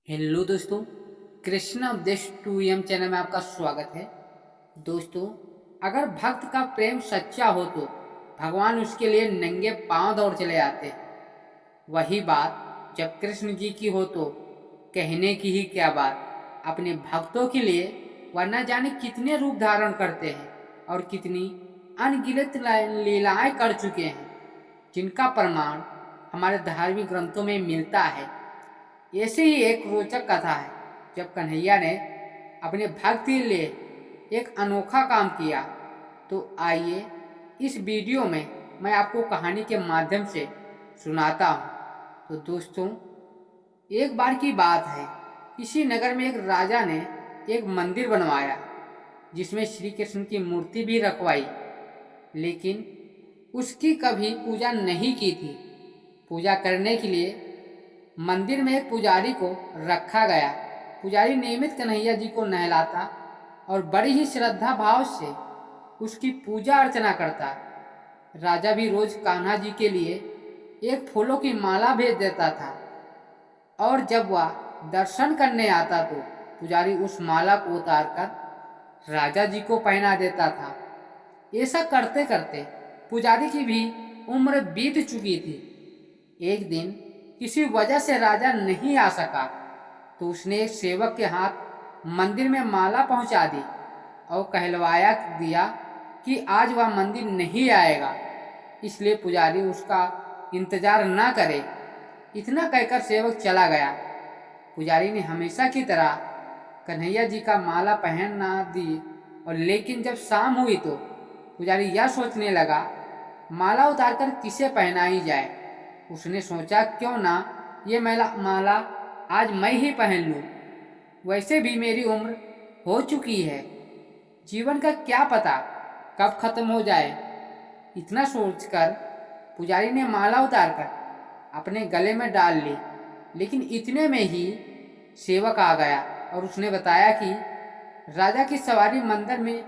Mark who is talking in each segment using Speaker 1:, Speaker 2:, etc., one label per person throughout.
Speaker 1: Hello दोस्तों, कृष्णा उपदेश 2M channel में आपका स्वागत है। दोस्तों, अगर भक्त का प्रेम सच्चा हो तो भगवान उसके लिए नंगे पांव दौड़ चले आते हैं। वही बात जब कृष्ण जी की हो तो कहने की ही क्या बात। अपने भक्तों के लिए वह न जाने कितने रूप धारण करते हैं और कितनी अनगिनत लीलाएं कर चुके हैं, जिनका प्रमाण हमारे धार्मिक ग्रंथों में मिलता है। ऐसे ही एक रोचक कथा है जब कन्हैया ने अपने भक्त के लिए एक अनोखा काम किया। तो आइए इस वीडियो में मैं आपको कहानी के माध्यम से सुनाता हूँ। तो दोस्तों, एक बार की बात है, इसी नगर में एक राजा ने एक मंदिर बनवाया जिसमें श्री कृष्ण की मूर्ति भी रखवाई, लेकिन उसकी कभी पूजा नहीं की थी। पूजा करने के लिए मंदिर में एक पुजारी को रखा गया। पुजारी नियमित कन्हैया जी को नहलाता और बड़ी ही श्रद्धा भाव से उसकी पूजा अर्चना करता। राजा भी रोज कान्हा जी के लिए एक फूलों की माला भेज देता था और जब वह दर्शन करने आता तो पुजारी उस माला को उतारकर राजा जी को पहना देता था। ऐसा करते करते पुजारी की भी उम्र बीत चुकी थी। एक दिन किसी वजह से राजा नहीं आ सका तो उसने एक सेवक के हाथ मंदिर में माला पहुंचा दी और कहलवाया दिया कि आज वह मंदिर नहीं आएगा, इसलिए पुजारी उसका इंतजार न करे। इतना कहकर सेवक चला गया। पुजारी ने हमेशा की तरह कन्हैया जी का माला पहना दी, और लेकिन जब शाम हुई तो पुजारी यह सोचने लगा माला उतारकर किसे पहनाई जाए। उसने सोचा क्यों ना ये माला आज मैं ही पहन लूं। वैसे भी मेरी उम्र हो चुकी है, जीवन का क्या पता कब खत्म हो जाए। इतना सोचकर पुजारी ने माला उतारकर अपने गले में डाल ली, लेकिन इतने में ही सेवक आ गया और उसने बताया कि राजा की सवारी मंदिर में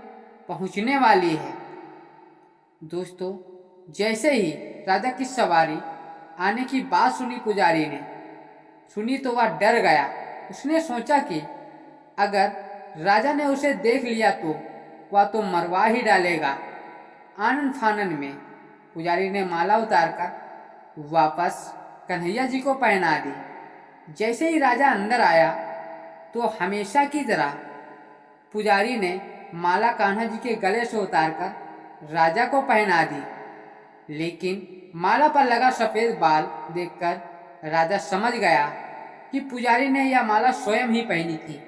Speaker 1: पहुंचने वाली है। दोस्तों, जैसे ही राजा की सवारी आने की बात सुनी तो वह डर गया। उसने सोचा कि अगर राजा ने उसे देख लिया तो वह तो मरवा ही डालेगा। आनन फानन में पुजारी ने माला उतारकर वापस कन्हैया जी को पहना दी। जैसे ही राजा अंदर आया तो हमेशा की तरह पुजारी ने माला कान्हा जी के गले से उतारकर राजा को पहना दी, लेकिन माला पर लगा सफेद बाल देखकर राजा समझ गया कि पुजारी ने यह माला स्वयं ही पहनी थी।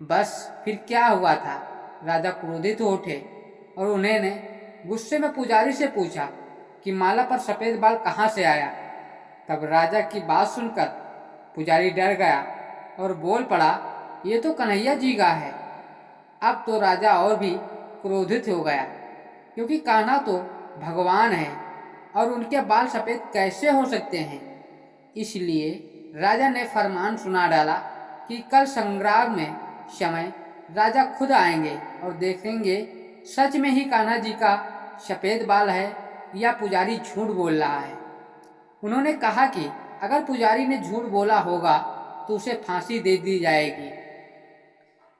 Speaker 1: बस फिर क्या हुआ था, राजा क्रोधित हो उठे और उन्होंने गुस्से में पुजारी से पूछा कि माला पर सफेद बाल कहाँ से आया। तब राजा की बात सुनकर पुजारी डर गया और बोल पड़ा, ये तो कन्हैया जी का है। अब तो राजा और भी क्रोधित हो गया, क्योंकि कान्हा तो भगवान है और उनके बाल सफ़ेद कैसे हो सकते हैं। इसलिए राजा ने फरमान सुना डाला कि कल संग्राम में समय राजा खुद आएंगे और देखेंगे सच में ही कान्हा जी का सफ़ेद बाल है या पुजारी झूठ बोल रहा है। उन्होंने कहा कि अगर पुजारी ने झूठ बोला होगा तो उसे फांसी दे दी जाएगी।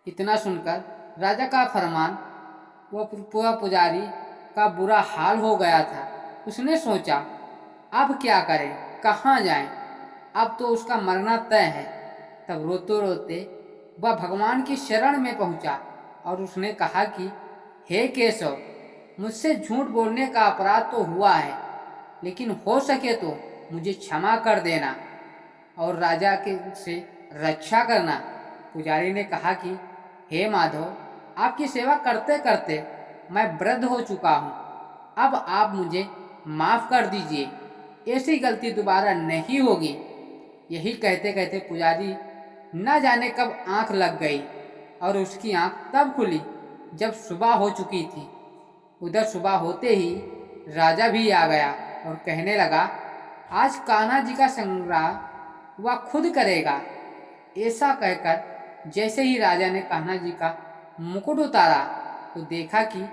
Speaker 1: इतना सुनकर राजा का फरमान वह पूरा पुजारी का बुरा हाल हो गया था। उसने सोचा अब क्या करें, कहाँ जाएं, अब तो उसका मरना तय है। तब रोते रोते वह भगवान की शरण में पहुंचा और उसने कहा कि हे केशव, मुझसे झूठ बोलने का अपराध तो हुआ है, लेकिन हो सके तो मुझे क्षमा कर देना और राजा के से रक्षा करना। पुजारी ने कहा कि हे माधव, आपकी सेवा करते करते मैं वृद्ध हो चुका हूँ, अब आप मुझे माफ़ कर दीजिए, ऐसी गलती दोबारा नहीं होगी। यही कहते कहते पुजारी न जाने कब आंख लग गई और उसकी आंख तब खुली जब सुबह हो चुकी थी। उधर सुबह होते ही राजा भी आ गया और कहने लगा, आज कान्हा जी का संग्रह वह खुद करेगा। ऐसा कहकर जैसे ही राजा ने कान्हा जी का मुकुट उतारा तो देखा कि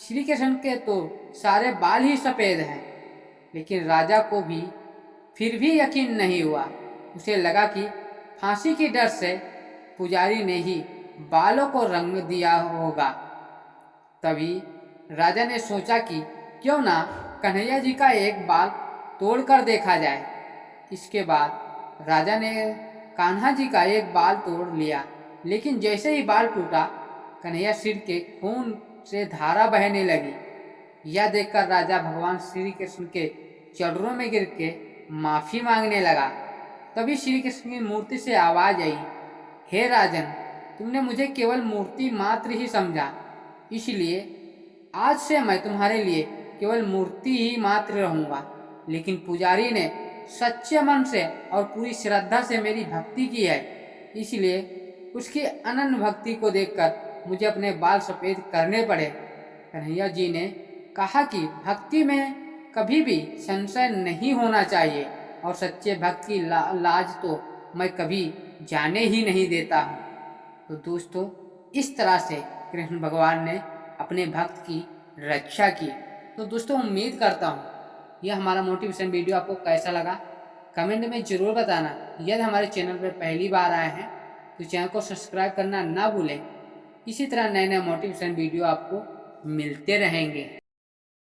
Speaker 1: श्री कृष्ण के तो सारे बाल ही सफ़ेद हैं, लेकिन राजा को भी फिर भी यकीन नहीं हुआ। उसे लगा कि फांसी के डर से पुजारी ने ही बालों को रंग दिया होगा। तभी राजा ने सोचा कि क्यों ना कन्हैया जी का एक बाल तोड़कर देखा जाए। इसके बाद राजा ने कान्हा जी का एक बाल तोड़ लिया, लेकिन जैसे ही बाल टूटा कन्हैया सिर के खून से धारा बहने लगी। यह देखकर राजा भगवान श्री कृष्ण के चरणों में गिर के माफी मांगने लगा। तभी श्री कृष्ण की मूर्ति से आवाज आई, हे राजन, तुमने मुझे केवल मूर्ति मात्र ही समझा, इसलिए आज से मैं तुम्हारे लिए केवल मूर्ति ही मात्र रहूंगा। लेकिन पुजारी ने सच्चे मन से और पूरी श्रद्धा से मेरी भक्ति की है, इसलिए उसकी अनन्य भक्ति को देखकर मुझे अपने बाल सफेद करने पड़े। कन्हैया जी ने कहा कि भक्ति में कभी भी संशय नहीं होना चाहिए और सच्चे भक्त की लाज तो मैं कभी जाने ही नहीं देता हूँ। तो दोस्तों, इस तरह से कृष्ण भगवान ने अपने भक्त की रक्षा की। तो दोस्तों, उम्मीद करता हूँ यह हमारा मोटिवेशन वीडियो आपको कैसा लगा, कमेंट में ज़रूर बताना। यदि हमारे चैनल पर पहली बार आए हैं तो चैनल को सब्सक्राइब करना ना भूलें। इसी तरह नए नए मोटिवेशन वीडियो आपको मिलते रहेंगे।